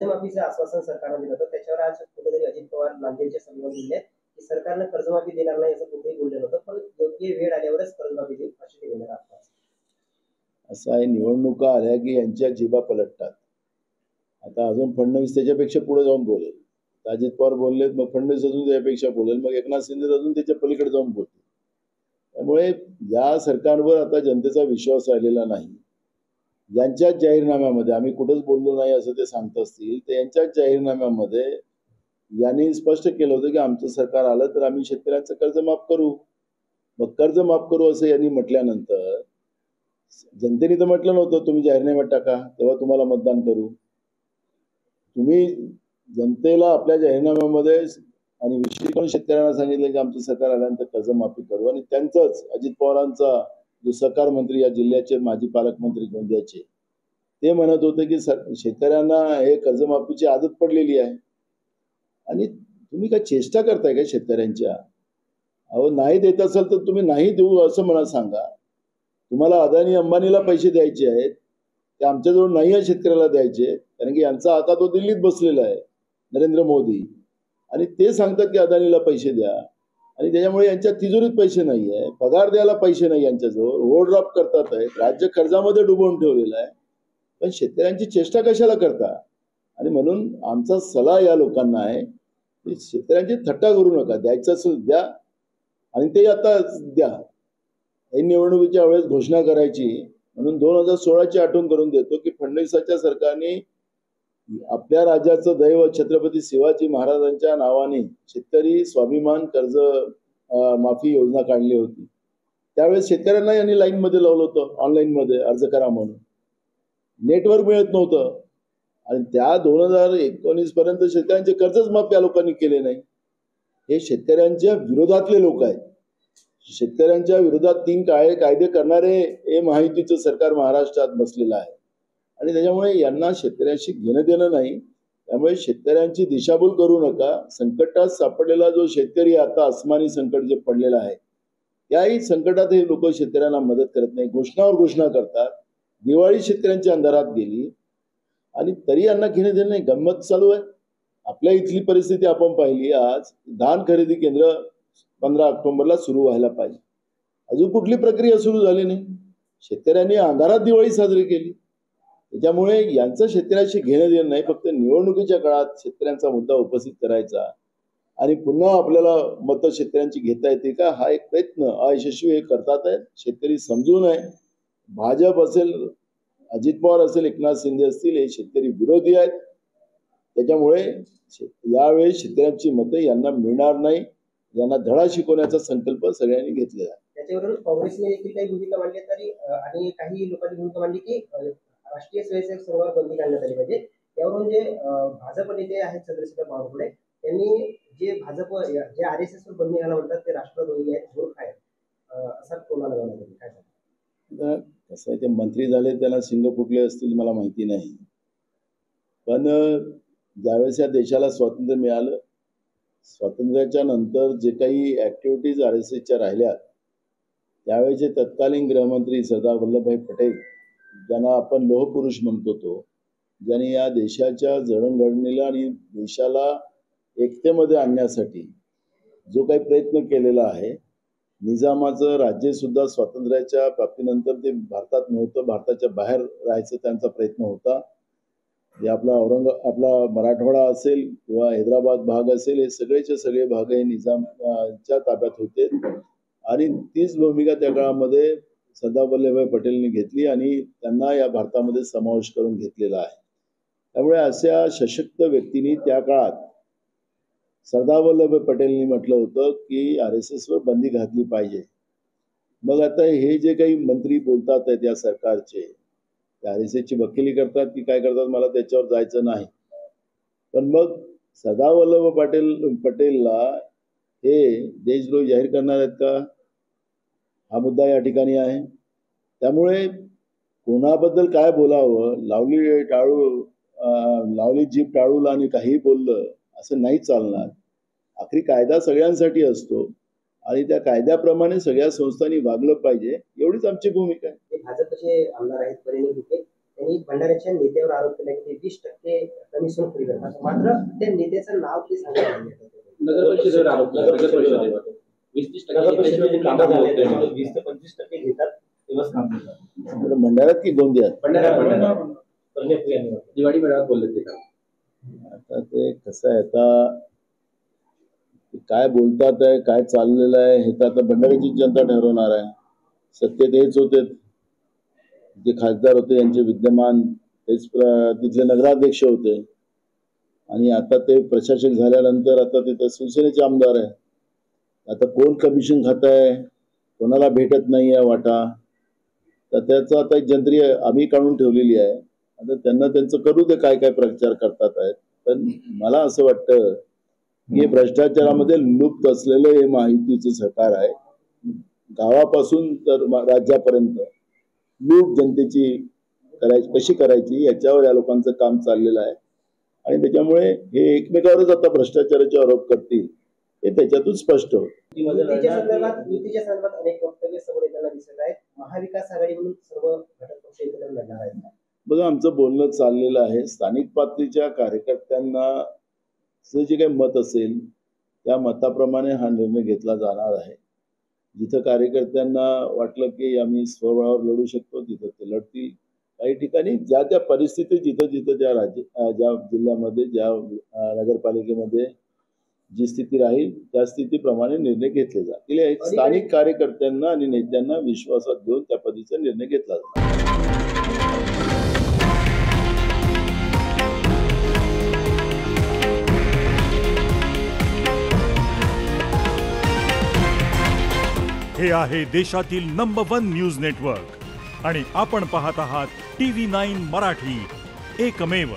कर्जमाफीचं आश्वासन सरकारनं दिलं होतं. त्याच्यावर आज कुठेतरी अजित पवार नांदेडच्या सभेवर दिले की सरकारनं कर्जमाफी देणार नाही असं कुठेही बोललेलं होतं, पण योग्य वेळ आल्यावरच कर्जमाफी देईल असे ते बोलले आता. असं आहे, निवडणुका आल्या की यांच्या जिभा पलटतात. आता अजून फडणवीस त्याच्यापेक्षा पुढे जाऊन बोलेल. अजित पवार बोलले, मग फडणवीस अजून त्याच्यापेक्षा बोलेल, मग एकनाथ शिंदे अजून त्याच्या पलीकडे जाऊन बोलतील. त्यामुळे या सरकारवर आता जनतेचा विश्वास राहिलेला नाही. यांच्याच जाहीरनाम्यामध्ये, आम्ही कुठंच बोललो नाही असं ते सांगत असतील, तर यांच्याच जाहीरनाम्यामध्ये यांनी स्पष्ट केलं होतं की आमचं सरकार आलं तर आम्ही शेतकऱ्यांचं कर्ज माफ करू. मग कर्ज माफ करू असं यांनी म्हटल्यानंतर जनतेने तर म्हटलं नव्हतं तुम्ही जाहीरनाम्यात टाका तेव्हा तुम्हाला मतदान करू. तुम्ही जनतेला आपल्या जाहीरनाम्यामध्ये आणि विशेष करून शेतकऱ्यांना सांगितलं की आमचं सरकार आल्यानंतर कर्जमाफी करू. आणि त्यांचंच अजित पवारांचा जो सहकार मंत्री या जिल्ह्याचे माजी पालकमंत्री गोंदियाचे, ते म्हणत होते की शेतकऱ्यांना हे कर्जमाफीची आदत पडलेली आहे आणि तुम्ही काय चेष्टा करताय का शेतकऱ्यांच्या? अहो, नाही देत असाल तर तुम्ही नाही देऊ असं म्हणा, सांगा. तुम्हाला अदानी अंबानीला पैसे द्यायचे आहेत ते आमच्याजवळ नाही आहे शेतकऱ्याला द्यायचे, कारण की यांचा आता तो दिल्लीत बसलेला आहे नरेंद्र मोदी, आणि ते सांगतात की अदानीला पैसे द्या आणि त्याच्यामुळे यांच्या तिजोरीत पैसे नाही आहे, पगार द्यायला पैसे नाही यांच्याजवळ, ओव्हरड्राफ्ट करतात आहेत, राज्य कर्जामध्ये डुबवून ठेवलेलं आहे. पण शेतकऱ्यांची चेष्टा कशाला करता? आणि म्हणून आमचा सल्ला या लोकांना आहे की शेतकऱ्यांची थट्टा करू नका, द्यायचं असेल द्या आणि ते आता द्या. ही निवडणुकीच्या वेळेस घोषणा करायची म्हणून 2016ची आठवण करून देतो की फडणवीसाच्या सरकारने आपल्या राज्याचं दैव छत्रपती शिवाजी महाराजांच्या नावाने शेतकरी स्वाभिमान कर्ज माफी योजना काढली होती. त्यावेळेस शेतकऱ्यांना यांनी लाईन मध्ये लावलं होतं, ऑनलाईन मध्ये अर्ज करा म्हणून. नेटवर्क मिळत नव्हतं आणि त्या 2019 पर्यंत शेतकऱ्यांचे कर्जच माफ या लोकांनी केले नाही. हे शेतकऱ्यांच्या विरोधातले लोक आहेत. शेतकऱ्यांच्या विरोधात 3 काळे कायदे करणारे हे महायुतीचं सरकार महाराष्ट्रात बसलेलं आहे आणि त्याच्यामुळे यांना शेतकऱ्यांशी घेणं देणं नाही. त्यामुळे शेतकऱ्यांची दिशाभूल करू नका. संकटात सापडलेला जो शेतकरी आता आसमानी संकट जे पडलेलं आहे, त्याही संकटात हे लोक शेतकऱ्यांना मदत करत नाही, घोषणावर घोषणा करतात. दिवाळी शेतकऱ्यांच्या अंधारात गेली आणि तरी यांना घेणं देणं नाही. गंमत चालू आहे. आपल्या इथली परिस्थिती आपण पाहिली. आज धान खरेदी केंद्र 15 ऑक्टोबरला सुरू व्हायला पाहिजे, अजून कुठली प्रक्रिया सुरू झाली नाही. शेतकऱ्यांनी अंधारात दिवाळी साजरी केली. त्याच्यामुळे यांचं शेतकऱ्याशी घेणं देणं नाही. फक्त निवडणुकीच्या काळात शेतकऱ्यांचा मुद्दा उपस्थित करायचा आणि पुन्हा आपल्याला मतं शेतकऱ्यांची घेता येते का, हा एक प्रयत्न अयशस्वी हे करतात आहेत. शेतकरी समजू नये. भाजप असेल, अजित पवार असेल, एकनाथ शिंदे असतील, हे शेतकरी विरोधी आहेत. त्याच्यामुळे यावेळी शेतकऱ्यांची मतं यांना मिळणार नाही. यांना धडा शिकवण्याचा संकल्प सगळ्यांनी घेतलेला आहे. त्याच्यावरून काँग्रेसने देखील काही भूमिका मांडली तरी आणि काही लोकांनी भूमिका मांडली की राष्ट्रीय स्वयंसेवक संघावर बंदी घालण्यात आली पाहिजे. त्यावरून जे भाजप नेते आहेत चंद्रशेखर बावनकुळे त्यांनी जे भाजप जे RSS वर बंदी घाला म्हणतात ते राष्ट्रद्रोही आहेत, मूर्ख आहेत असा टोला लगावला गेला. काय सांगता? कसं आहे, ते मंत्री झाले त्यांना शिंग फुटले असतील मला माहिती नाही, पण ज्यावेळेस या देशाला स्वातंत्र्य मिळालं, स्वातंत्र्याच्या नंतर जे काही ऍक्टिव्हिटीज RSSच्या राहिल्या, त्यावेळेचे तत्कालीन गृहमंत्री सरदार वल्लभभाई पटेल, ज्यांना आपण लोहपुरुष म्हणतो, तो ज्यांनी या देशाच्या जडणघडणीला आणि देशाला एकतेमध्ये आणण्यासाठी जो काही प्रयत्न केलेला आहे. निजामाचं राज्य सुद्धा स्वातंत्र्याच्या प्राप्तीनंतर ते भारतात नव्हतं, भारताच्या बाहेर राहायचं त्यांचा प्रयत्न होता. हे आपला मराठवाडा असेल किंवा हैदराबाद भाग असेल, हे सगळेचे सगळे भाग हे निजामच्या ताब्यात होते आणि तीच भूमिका त्या काळामध्ये सरदार वल्लभभाई पटेलने घेतली आणि त्यांना या भारतामध्ये समावेश करून घेतलेला आहे. त्यामुळे अशा सशक्त व्यक्तींनी त्या काळात सरदार वल्लभभाई पटेलनी म्हटलं होतं की RSS वर बंदी घातली पाहिजे. मग आता हे जे काही मंत्री बोलतात आहेत या सरकारचे, RSS ची वकिली करतात की काय करतात मला त्याच्यावर जायचं नाही, पण मग सरदार वल्लभभाई पटेलला हे देशद्रोही जाहीर करणार आहेत का, हा मुद्दा या ठिकाणी आहे. त्यामुळे कोणाबद्दल काय बोलावं, लावली जीभ टाळूला आणि काही बोललं असं नाही चालणार. आखरी कायदा सगळ्यांसाठी असतो आणि त्या कायद्याप्रमाणे सगळ्या संस्थांनी वागलं पाहिजे, एवढीच आमची भूमिका आहे. भाजपचे आमदार आहेत परिणय फुके, त्यांनी भंडाऱ्याच्या नेत्यावर आरोप केला की ते 20% कमिशन फ्री करतात, मात्र त्या नेत्याचं नाव ते सांगितलं नाही. नगर परिषदेवर आरोप केला. नगर परिषदेवर 20-30% कामं झाले, 20 ते 25% घेतात तेव्हाच काम करतात. भंडाऱ्यात की गोंदियात? भंडाऱ्यात दिवाळी मेळाव्यात बोलले ते का? आता ते कसं आहे, आता काय बोलतात आहे, काय चाललेलं आहे हे तर आता भंडाऱ्याची जनता ठरवणार आहे. सत्तेत हेच होते, जे खासदार होते यांचे विद्यमान तेच तिथले नगराध्यक्ष होते, आणि आता ते प्रशासक झाल्यानंतर आता तिथे शिवसेनेचे आमदार आहे. आता कोण कमिशन खात आहे, कोणाला भेटत नाही आहे वाटा, तर त्याचं आता एक जंत्री आम्ही काढून ठेवलेली आहे. आता त्यांना त्यांचं करू दे, काय काय प्रचार करतात आहेत. पण मला असं वाटतं की भ्रष्टाचारामध्ये लुप्त असलेलं हे महायुतीचं सरकार आहे. गावापासून तर राज्यापर्यंत लूट जनतेची कशी करायची याच्यावर या लोकांचं काम चाललेलं आहे, आणि त्याच्यामुळे हे एकमेकावरच आता भ्रष्टाचाराचे आरोप करतील हे त्याच्यातून स्पष्ट होतं. युतीच्या संदर्भात अनेक वक्तव्य समोर येताना दिसत आहेत. महाविकास आघाडी म्हणून सर्व घटक पक्ष एकत्र लढणार आहेत. बघा, आमचं बोलणं चाललेलं आहे. स्थानिक पातळीच्या कार्यकर्त्यांना जे काही मत असेल त्या मताप्रमाणे हा निर्णय घेतला जाणार आहे. जिथं कार्यकर्त्यांना वाटलं की आम्ही स्वबळावर लढू शकतो तिथं ते लढतील. काही ठिकाणी ज्या त्या परिस्थितीत जिथं जिथं ज्या जिल्ह्यामध्ये ज्या नगरपालिकेमध्ये जी स्थिती राहील त्या स्थितीप्रमाणे निर्णय घेतले जातील. एक स्थानिक कार्यकर्त्यांना आणि नेत्यांना विश्वासात घेऊन त्या पद्धतीचा निर्णय घेतला जाणार. हे आहे देशातील नंबर 1 न्यूज नेटवर्क आणि आपण पाहत आहात TV9 मराठी, एकमेव.